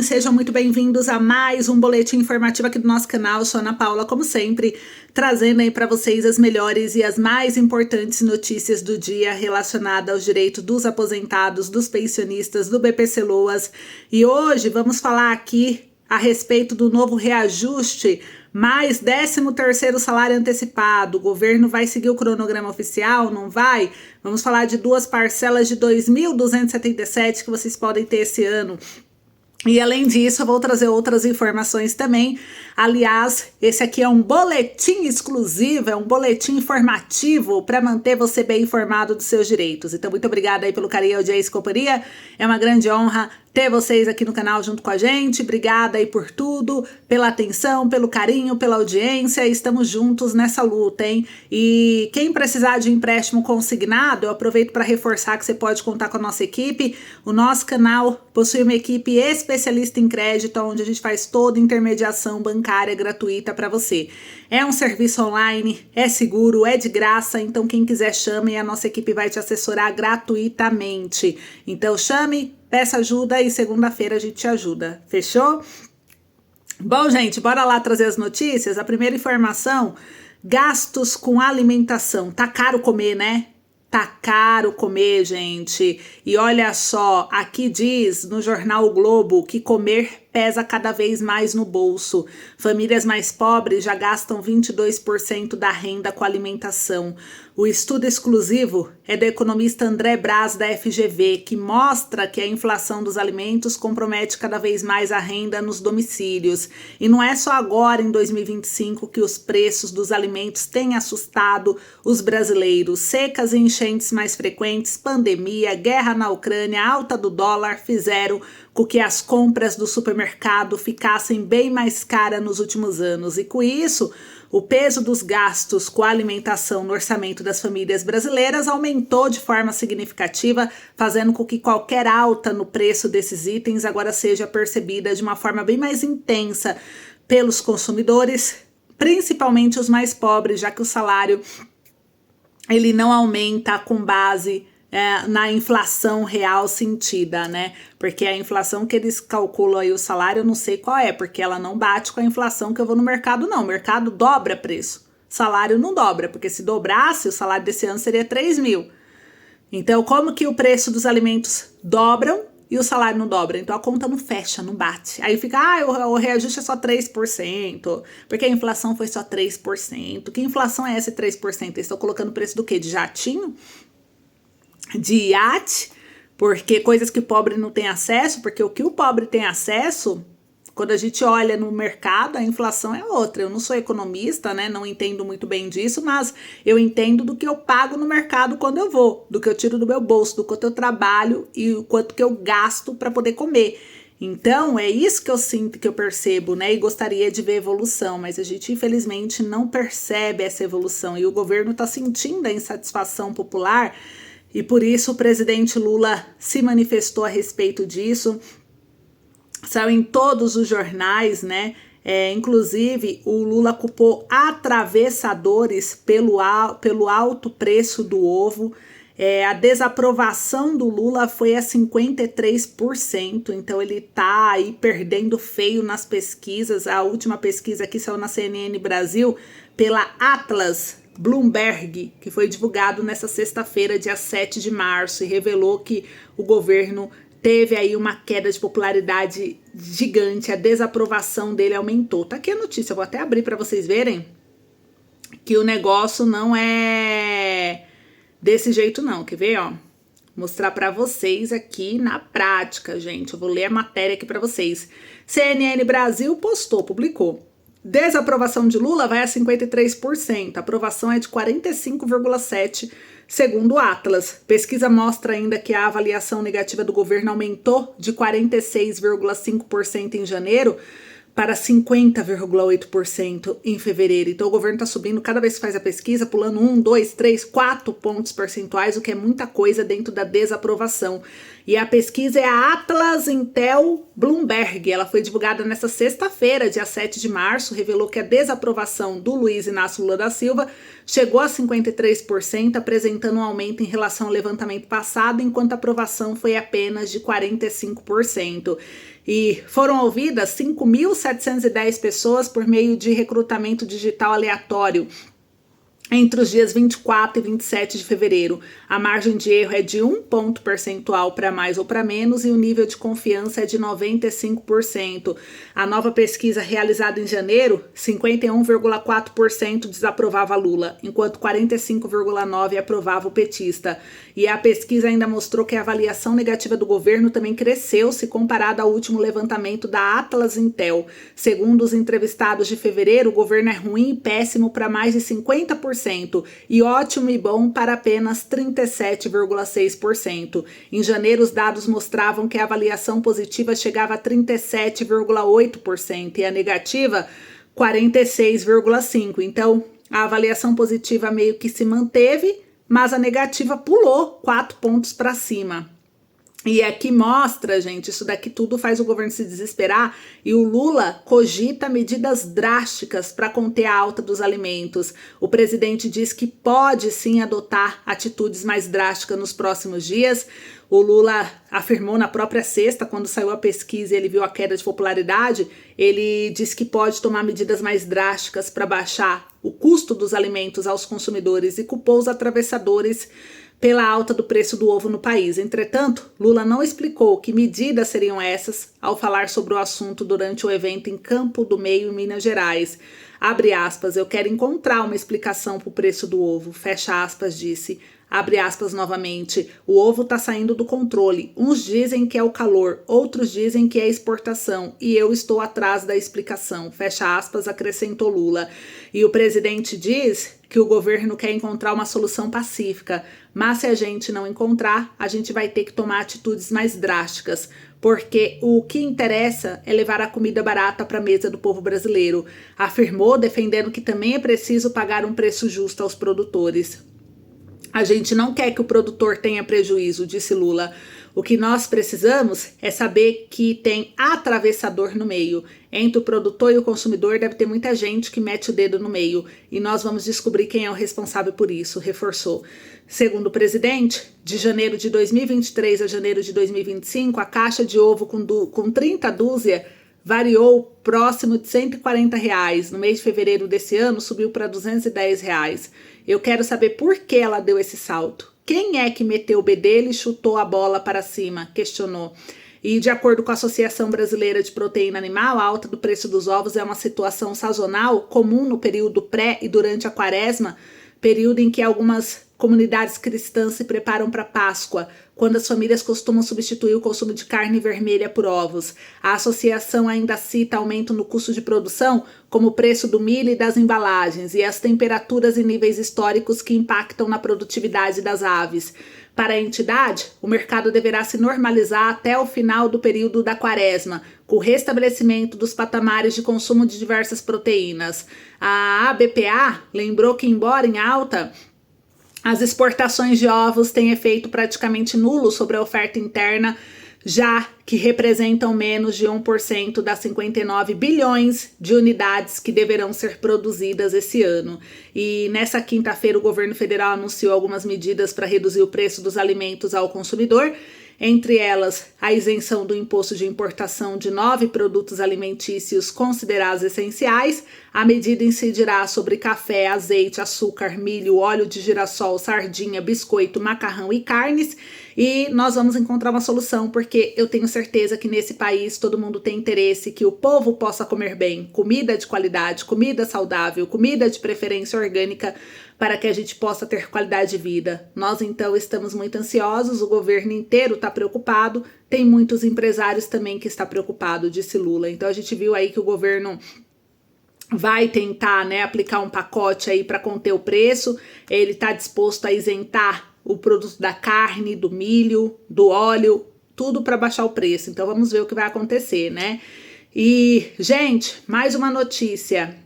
Sejam muito bem-vindos a mais um boletim informativo aqui do nosso canal. Eu sou Ana Paula, como sempre, trazendo aí para vocês as melhores e as mais importantes notícias do dia relacionadas aos direitos dos aposentados, dos pensionistas, do BPC Loas. E hoje vamos falar aqui a respeito do novo reajuste, mais 13º salário antecipado. O governo vai seguir o cronograma oficial, não vai? Vamos falar de duas parcelas de 2.277 que vocês podem ter esse ano. E além disso, eu vou trazer outras informações também. Aliás, esse aqui é um boletim exclusivo, é um boletim informativo para manter você bem informado dos seus direitos. Então, muito obrigada aí pelo carinho, audiência e companhia. É uma grande honra ter vocês aqui no canal junto com a gente. Obrigada aí por tudo, pela atenção, pelo carinho, pela audiência. Estamos juntos nessa luta, hein? E quem precisar de empréstimo consignado, eu aproveito para reforçar que você pode contar com a nossa equipe. O nosso canal possui uma equipe especialista em crédito, onde a gente faz toda intermediação bancária gratuita para você. É um serviço online, é seguro, é de graça, então quem quiser chame e a nossa equipe vai te assessorar gratuitamente. Então chame, peça ajuda e segunda-feira a gente te ajuda. Fechou? Bom, gente, bora lá trazer as notícias. A primeira informação: gastos com alimentação. Tá caro comer, né? Tá caro comer, gente. E olha só, aqui diz no jornal O Globo que comer pesa cada vez mais no bolso. Famílias mais pobres já gastam 22% da renda com alimentação. O estudo exclusivo é do economista André Braz, da FGV, que mostra que a inflação dos alimentos compromete cada vez mais a renda nos domicílios. E não é só agora, em 2025, que os preços dos alimentos têm assustado os brasileiros. Secas e enchentes mais frequentes, pandemia, guerra na Ucrânia, alta do dólar fizeram com que as compras do supermercado ficassem bem mais caras nos últimos anos. E com isso, o peso dos gastos com a alimentação no orçamento das famílias brasileiras aumentou de forma significativa, fazendo com que qualquer alta no preço desses itens agora seja percebida de uma forma bem mais intensa pelos consumidores, principalmente os mais pobres, já que o salário ele não aumenta com base na inflação real sentida, né? Porque a inflação que eles calculam aí o salário, eu não sei qual é, porque ela não bate com a inflação que eu vou no mercado, não. O mercado dobra preço. Salário não dobra, porque se dobrasse, o salário desse ano seria 3 mil. Então, como que o preço dos alimentos dobram e o salário não dobra? Então, a conta não fecha, não bate. Aí fica, o reajuste é só 3%, porque a inflação foi só 3%. Que inflação é essa 3%? Eles estão colocando o preço do quê? De jatinho? De iate, porque coisas que o pobre não tem acesso, porque o que o pobre tem acesso, quando a gente olha no mercado, a inflação é outra. Eu não sou economista, né? Não entendo muito bem disso, mas eu entendo do que eu pago no mercado quando eu vou, do que eu tiro do meu bolso, do quanto eu trabalho e o quanto que eu gasto para poder comer. Então, é isso que eu sinto, que eu percebo, né? E gostaria de ver evolução, mas a gente, infelizmente, não percebe essa evolução. E o governo está sentindo a insatisfação popular. E por isso o presidente Lula se manifestou a respeito disso, saiu em todos os jornais, né? Inclusive, o Lula culpou atravessadores pelo alto preço do ovo. A desaprovação do Lula foi a 53%, então ele tá aí perdendo feio nas pesquisas. A última pesquisa aqui saiu na CNN Brasil pela Atlas Bloomberg, que foi divulgado nessa sexta-feira, dia 7 de março, e revelou que o governo teve aí uma queda de popularidade gigante, a desaprovação dele aumentou. Tá aqui a notícia, eu vou até abrir para vocês verem que o negócio não é desse jeito não, quer ver, ó? Mostrar para vocês aqui na prática, gente. Eu vou ler a matéria aqui para vocês. CNN Brasil publicou. Desaprovação de Lula vai a 53%, a aprovação é de 45,7%, segundo o Atlas. Pesquisa mostra ainda que a avaliação negativa do governo aumentou de 46,5% em janeiro para 50,8% em fevereiro. Então o governo está subindo cada vez que faz a pesquisa, pulando 1, 2, 3, 4 pontos percentuais, o que é muita coisa dentro da desaprovação. E a pesquisa é a Atlas Intel Bloomberg. Ela foi divulgada nesta sexta-feira, dia 7 de março, revelou que a desaprovação do Luiz Inácio Lula da Silva chegou a 53%, apresentando um aumento em relação ao levantamento passado, enquanto a aprovação foi apenas de 45%. E foram ouvidas 5.710 pessoas por meio de recrutamento digital aleatório entre os dias 24 e 27 de fevereiro. A margem de erro é de 1 ponto percentual para mais ou para menos e o nível de confiança é de 95%. A nova pesquisa realizada em janeiro, 51,4% desaprovava Lula, enquanto 45,9% aprovava o petista. E a pesquisa ainda mostrou que a avaliação negativa do governo também cresceu se comparada ao último levantamento da Atlas Intel. Segundo os entrevistados de fevereiro, o governo é ruim e péssimo para mais de 50%. E ótimo e bom para apenas 37,6%. Em janeiro, os dados mostravam que a avaliação positiva chegava a 37,8% e a negativa 46,5%. Então, a avaliação positiva meio que se manteve, mas a negativa pulou 4 pontos para cima. E aqui mostra, gente, isso daqui tudo faz o governo se desesperar e o Lula cogita medidas drásticas para conter a alta dos alimentos. O presidente diz que pode sim adotar atitudes mais drásticas nos próximos dias. O Lula afirmou na própria sexta, quando saiu a pesquisa e ele viu a queda de popularidade, ele disse que pode tomar medidas mais drásticas para baixar o custo dos alimentos aos consumidores e culpou os atravessadores pela alta do preço do ovo no país. Entretanto, Lula não explicou que medidas seriam essas ao falar sobre o assunto durante o evento em Campo do Meio, em Minas Gerais. Abre aspas, eu quero encontrar uma explicação para o preço do ovo, fecha aspas, disse. Abre aspas novamente, o ovo está saindo do controle. Uns dizem que é o calor, outros dizem que é exportação e eu estou atrás da explicação. Fecha aspas, acrescentou Lula. E o presidente diz que o governo quer encontrar uma solução pacífica, mas se a gente não encontrar, a gente vai ter que tomar atitudes mais drásticas, porque o que interessa é levar a comida barata para a mesa do povo brasileiro, afirmou, defendendo que também é preciso pagar um preço justo aos produtores. A gente não quer que o produtor tenha prejuízo, disse Lula. O que nós precisamos é saber que tem atravessador no meio. Entre o produtor e o consumidor deve ter muita gente que mete o dedo no meio. E nós vamos descobrir quem é o responsável por isso, reforçou. Segundo o presidente, de janeiro de 2023 a janeiro de 2025, a caixa de ovo com 30 dúzia variou próximo de R$140. No mês de fevereiro desse ano, subiu para R$210. Eu quero saber por que ela deu esse salto. Quem é que meteu o bedelho e chutou a bola para cima? Questionou. E de acordo com a Associação Brasileira de Proteína Animal, a alta do preço dos ovos é uma situação sazonal comum no período pré e durante a quaresma, período em que algumas comunidades cristãs se preparam para Páscoa, quando as famílias costumam substituir o consumo de carne vermelha por ovos. A associação ainda cita aumento no custo de produção, como o preço do milho e das embalagens, e as temperaturas e níveis históricos que impactam na produtividade das aves. Para a entidade, o mercado deverá se normalizar até o final do período da quaresma, com o restabelecimento dos patamares de consumo de diversas proteínas. A ABPA lembrou que, embora em alta, as exportações de ovos têm efeito praticamente nulo sobre a oferta interna, já que representam menos de 1% das 59 bilhões de unidades que deverão ser produzidas esse ano. E nessa quinta-feira o governo federal anunciou algumas medidas para reduzir o preço dos alimentos ao consumidor, entre elas a isenção do imposto de importação de 9 produtos alimentícios considerados essenciais. A medida incidirá sobre café, azeite, açúcar, milho, óleo de girassol, sardinha, biscoito, macarrão e carnes. E nós vamos encontrar uma solução, porque eu tenho certeza que nesse país todo mundo tem interesse que o povo possa comer bem, comida de qualidade, comida saudável, comida de preferência orgânica, para que a gente possa ter qualidade de vida. Nós, então, estamos muito ansiosos, o governo inteiro está preocupado, tem muitos empresários também que estão preocupados, disse Lula. Então, a gente viu aí que o governo vai tentar, aplicar um pacote aí para conter o preço, ele está disposto a isentar o produto da carne, do milho, do óleo, tudo para baixar o preço. Então, vamos ver o que vai acontecer, né? E, gente, mais uma notícia.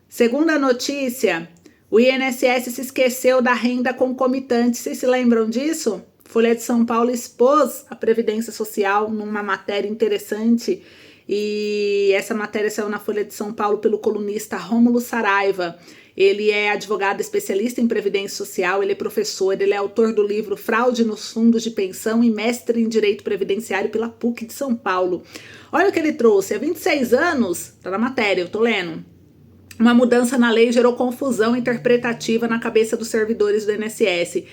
Segunda notícia, o INSS se esqueceu da renda concomitante. Vocês se lembram disso? Folha de São Paulo expôs a Previdência Social numa matéria interessante. E essa matéria saiu na Folha de São Paulo pelo colunista Rômulo Saraiva. Ele é advogado especialista em previdência social, ele é professor, ele é autor do livro Fraude nos Fundos de Pensão e mestre em Direito Previdenciário pela PUC de São Paulo. Olha o que ele trouxe, há 26 anos, tá na matéria, eu tô lendo. Uma mudança na lei gerou confusão interpretativa na cabeça dos servidores do INSS.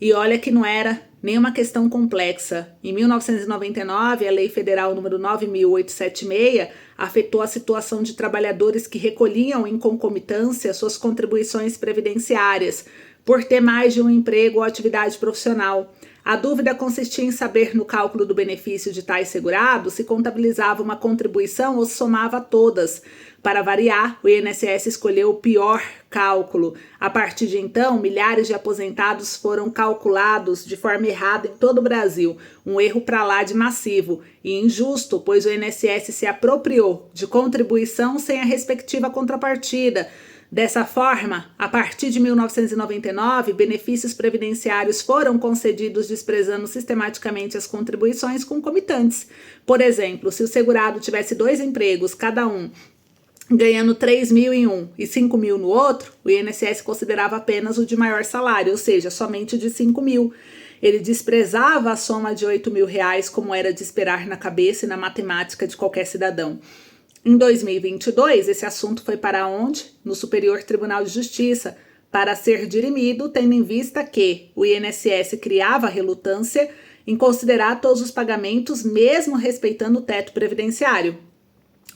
E olha que não era nenhuma questão complexa. Em 1999, a Lei Federal número 9.876 afetou a situação de trabalhadores que recolhiam em concomitância suas contribuições previdenciárias, por ter mais de um emprego ou atividade profissional. A dúvida consistia em saber, no cálculo do benefício de tais segurados, se contabilizava uma contribuição ou se somava todas. Para variar, o INSS escolheu o pior cálculo. A partir de então, milhares de aposentados foram calculados de forma errada em todo o Brasil. Um erro para lá de massivo e injusto, pois o INSS se apropriou de contribuição sem a respectiva contrapartida. Dessa forma, a partir de 1999, benefícios previdenciários foram concedidos desprezando sistematicamente as contribuições concomitantes. Por exemplo, se o segurado tivesse 2 empregos, cada um ganhando 3 mil em um e 5 mil no outro, o INSS considerava apenas o de maior salário, ou seja, somente o de 5 mil. Ele desprezava a soma de 8 mil reais, como era de esperar na cabeça e na matemática de qualquer cidadão. Em 2022, esse assunto foi para onde? No Superior Tribunal de Justiça, para ser dirimido, tendo em vista que o INSS criava relutância em considerar todos os pagamentos, mesmo respeitando o teto previdenciário.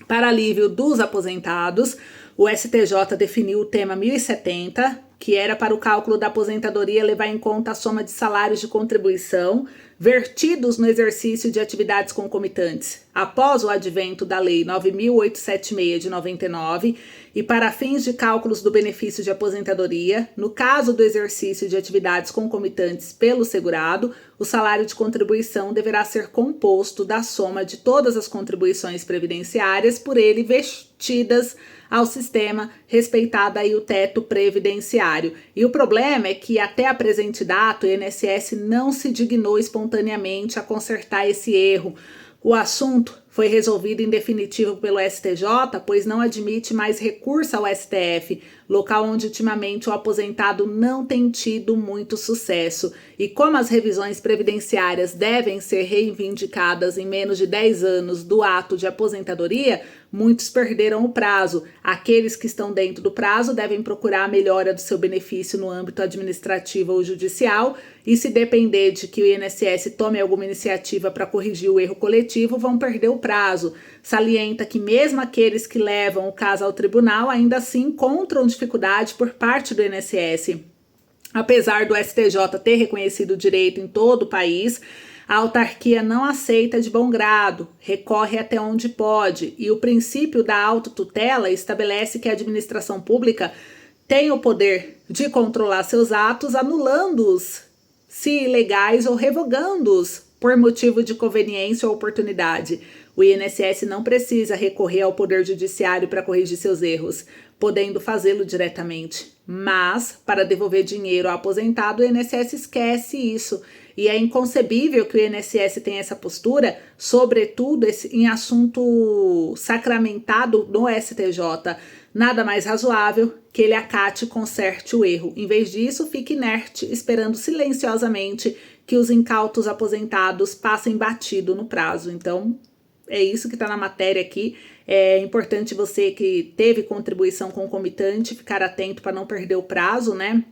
Para alívio dos aposentados, o STJ definiu o tema 1070, que era para o cálculo da aposentadoria levar em conta a soma de salários de contribuição vertidos no exercício de atividades concomitantes, após o advento da Lei 9.876 de 99, e para fins de cálculos do benefício de aposentadoria, no caso do exercício de atividades concomitantes pelo segurado, o salário de contribuição deverá ser composto da soma de todas as contribuições previdenciárias por ele vestidas ao sistema, respeitado aí o teto previdenciário. E o problema é que até a presente data o INSS não se dignou espontaneamente a consertar esse erro. O assunto foi resolvido em definitivo pelo STJ, pois não admite mais recurso ao STF, local onde ultimamente o aposentado não tem tido muito sucesso. E como as revisões previdenciárias devem ser reivindicadas em menos de 10 anos do ato de aposentadoria, muitos perderam o prazo. Aqueles que estão dentro do prazo devem procurar a melhora do seu benefício no âmbito administrativo ou judicial, e se depender de que o INSS tome alguma iniciativa para corrigir o erro coletivo, vão perder o prazo. Salienta que mesmo aqueles que levam o caso ao tribunal ainda assim encontram dificuldade por parte do INSS. Apesar do STJ ter reconhecido o direito em todo o país, a autarquia não aceita de bom grado, recorre até onde pode, e o princípio da autotutela estabelece que a administração pública tem o poder de controlar seus atos, anulando-os se ilegais ou revogando-os por motivo de conveniência ou oportunidade. O INSS não precisa recorrer ao Poder Judiciário para corrigir seus erros, podendo fazê-lo diretamente. Mas, para devolver dinheiro ao aposentado, o INSS esquece isso. E é inconcebível que o INSS tenha essa postura, sobretudo em assunto sacramentado no STJ. Nada mais razoável que ele acate e conserte o erro. Em vez disso, fique inerte, esperando silenciosamente que os incautos aposentados passem batido no prazo. Então, é isso que está na matéria aqui. É importante você que teve contribuição concomitante ficar atento para não perder o prazo, né?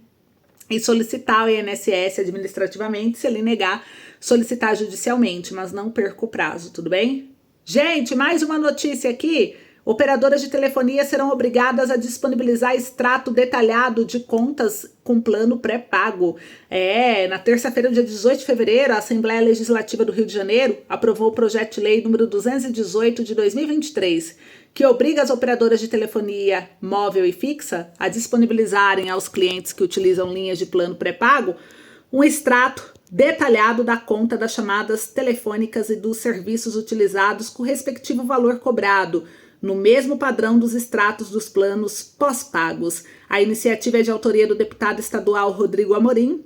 E solicitar o INSS administrativamente, se ele negar, solicitar judicialmente, mas não perca o prazo, tudo bem? Gente, mais uma notícia aqui. Operadoras de telefonia serão obrigadas a disponibilizar extrato detalhado de contas com plano pré-pago. Na terça-feira, dia 18 de fevereiro, a Assembleia Legislativa do Rio de Janeiro aprovou o projeto de lei número 218 de 2023, que obriga as operadoras de telefonia móvel e fixa a disponibilizarem aos clientes que utilizam linhas de plano pré-pago um extrato detalhado da conta das chamadas telefônicas e dos serviços utilizados com o respectivo valor cobrado, no mesmo padrão dos extratos dos planos pós-pagos. A iniciativa é de autoria do deputado estadual Rodrigo Amorim.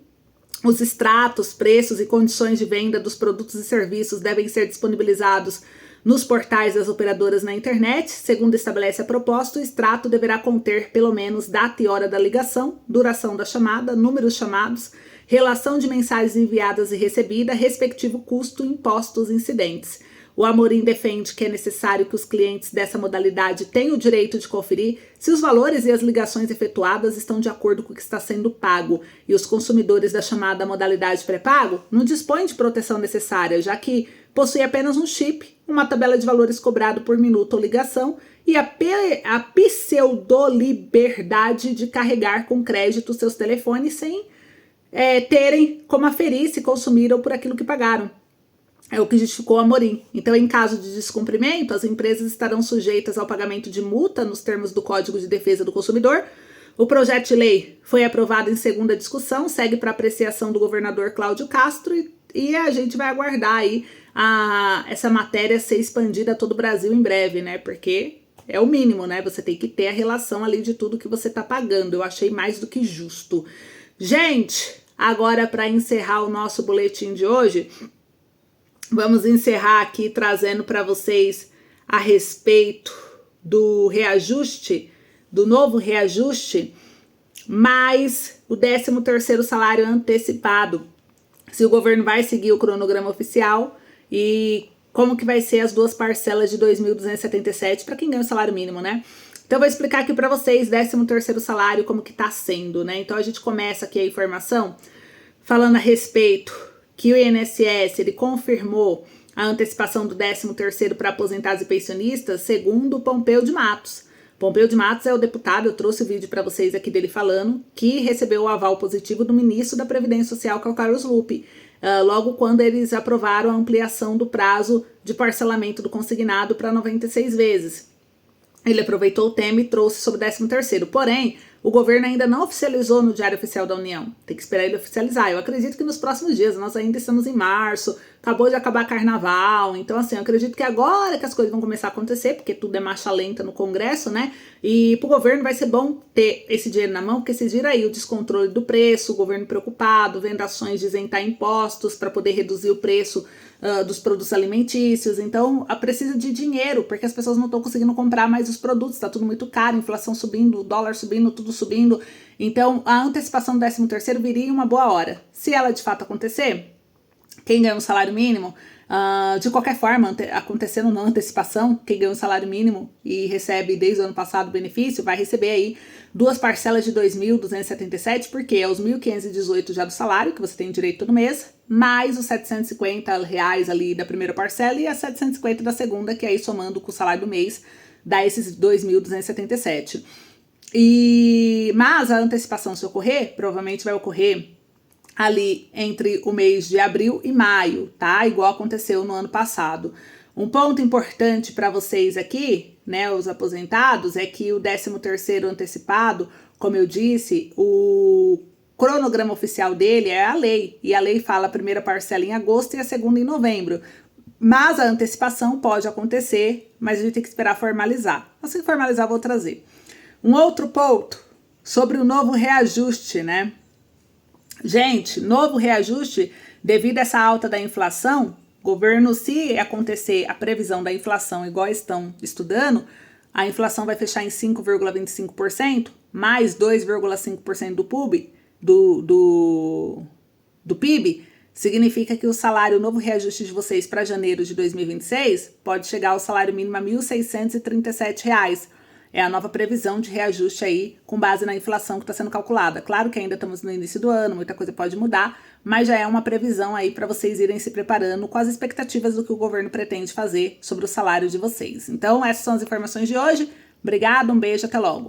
Os extratos, preços e condições de venda dos produtos e serviços devem ser disponibilizados nos portais das operadoras na internet. Segundo estabelece a proposta, o extrato deverá conter pelo menos data e hora da ligação, duração da chamada, números chamados, relação de mensagens enviadas e recebida, respectivo custo, impostos, incidentes. O Amorim defende que é necessário que os clientes dessa modalidade tenham o direito de conferir se os valores e as ligações efetuadas estão de acordo com o que está sendo pago, e os consumidores da chamada modalidade pré-pago não dispõem de proteção necessária, já que possui apenas um chip, uma tabela de valores cobrado por minuto ou ligação e a pseudoliberdade de carregar com crédito seus telefones sem terem como aferir se consumiram por aquilo que pagaram. É o que justificou o Amorim. Então, em caso de descumprimento, as empresas estarão sujeitas ao pagamento de multa nos termos do Código de Defesa do Consumidor. O projeto de lei foi aprovado em segunda discussão, segue para apreciação do governador Cláudio Castro e a gente vai aguardar aí essa matéria ser expandida a todo o Brasil em breve, né? Porque é o mínimo, né? Você tem que ter a relação ali de tudo que você está pagando. Eu achei mais do que justo. Gente, agora para encerrar o nosso boletim de hoje, vamos encerrar aqui trazendo para vocês a respeito do reajuste, do novo reajuste, mais o 13º salário antecipado. Se o governo vai seguir o cronograma oficial e como que vai ser as duas parcelas de R$ 2.277 para quem ganha o salário mínimo, né? Então, eu vou explicar aqui para vocês 13º salário, como que tá sendo, né? Então, a gente começa aqui a informação falando a respeito que o INSS, ele confirmou a antecipação do 13º para aposentados e pensionistas, segundo o Pompeu de Matos. Pompeu de Matos é o deputado, eu trouxe o vídeo para vocês aqui dele falando, que recebeu o aval positivo do ministro da Previdência Social, que é o Carlos Lupe, logo quando eles aprovaram a ampliação do prazo de parcelamento do consignado para 96 vezes. Ele aproveitou o tema e trouxe sobre o 13º. Porém, o governo ainda não oficializou no Diário Oficial da União. Tem que esperar ele oficializar. Eu acredito que nos próximos dias, nós ainda estamos em março, acabou de acabar carnaval. Então, assim, eu acredito que agora que as coisas vão começar a acontecer, porque tudo é marcha lenta no Congresso, né? E pro governo vai ser bom ter esse dinheiro na mão, porque vocês viram aí o descontrole do preço, o governo preocupado, vendo ações de isentar impostos para poder reduzir o preço dos produtos alimentícios. Então, precisa de dinheiro, porque as pessoas não estão conseguindo comprar mais os produtos, está tudo muito caro, inflação subindo, o dólar subindo, tudo subindo. Então, a antecipação do 13º viria em uma boa hora. Se ela de fato acontecer, quem ganha um salário mínimo, de qualquer forma, acontecendo ou não antecipação, quem ganha um salário mínimo e recebe desde o ano passado o benefício, vai receber aí duas parcelas de R$ 2.277, porque é os R$ 1.518 já do salário, que você tem direito todo mês, mais os R$ 750 ali da primeira parcela e as 750 da segunda, que aí somando com o salário do mês, dá esses 2.277. Mas a antecipação, se ocorrer, provavelmente vai ocorrer ali entre o mês de abril e maio, tá? Igual aconteceu no ano passado. Um ponto importante para vocês aqui, né, os aposentados, é que o 13º antecipado, como eu disse, o cronograma oficial dele é a lei, e a lei fala a primeira parcela em agosto e a segunda em novembro. Mas a antecipação pode acontecer, mas a gente tem que esperar formalizar. Assim que formalizar, eu vou trazer. Um outro ponto sobre o novo reajuste, né? Gente, novo reajuste, devido a essa alta da inflação, governo, se acontecer a previsão da inflação igual estão estudando, a inflação vai fechar em 5,25%, mais 2,5% do PIB, significa que o salário, o novo reajuste de vocês para janeiro de 2026, pode chegar ao salário mínimo a R$ 1.637. É a nova previsão de reajuste aí, com base na inflação que está sendo calculada. Claro que ainda estamos no início do ano, muita coisa pode mudar, mas já é uma previsão aí para vocês irem se preparando com as expectativas do que o governo pretende fazer sobre o salário de vocês. Então, essas são as informações de hoje. Obrigada, um beijo, até logo.